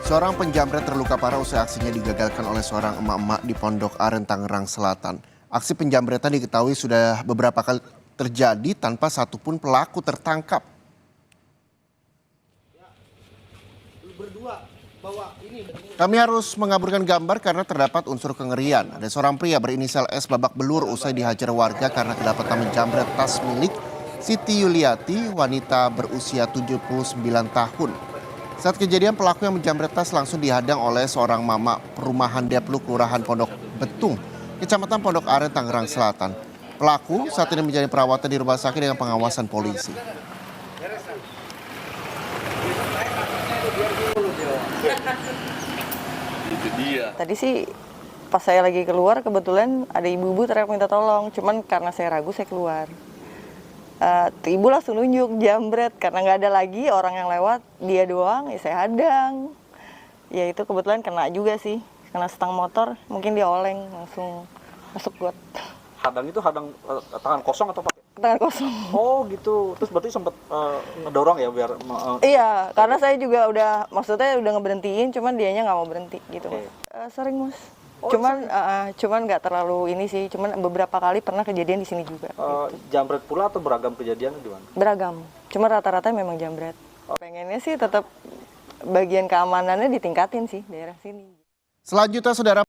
Seorang penjamret terluka parah usai aksinya digagalkan oleh seorang emak-emak di Pondok Aren, Tangerang Selatan. Aksi penjamretan diketahui sudah beberapa kali terjadi tanpa satupun pelaku tertangkap. Kami harus mengaburkan gambar karena terdapat unsur kengerian. Ada seorang pria berinisial S babak belur usai dihajar warga karena kedapatan menjamret tas milik Siti Yuliati, wanita berusia 79 tahun. Saat kejadian, pelaku yang menjamret tas langsung dihadang oleh seorang mama perumahan Depluk, Kelurahan Pondok Betung, Kecamatan Pondok Aren, Tangerang Selatan. Pelaku saat ini menjalani perawatan di rumah sakit dengan pengawasan polisi. Itu dia. Tadi sih pas saya lagi keluar kebetulan ada ibu-ibu teriak minta tolong, cuman karena saya ragu saya keluar. Ibu langsung nunjuk jambret karena nggak ada lagi orang yang lewat, dia doang, ya saya hadang. Ya itu kebetulan kena juga sih, kena stang motor, mungkin dia oleng langsung masuk got. Hadang itu hadang tangan kosong atau pakai? Tangan kosong. Oh gitu, terus berarti sempat ngedorong ya biar Iya, karena saya juga maksudnya udah ngeberhentiin, cuman dianya nggak mau berhenti gitu. Oke. Sering mas. Oh, Cuman nggak terlalu ini sih, cuman beberapa kali pernah kejadian di sini juga. Gitu. jambret pula atau beragam kejadian di mana? Beragam, cuma rata-rata memang jambret. Pengennya sih tetap bagian keamanannya ditingkatin sih daerah sini. Selanjutnya, saudara.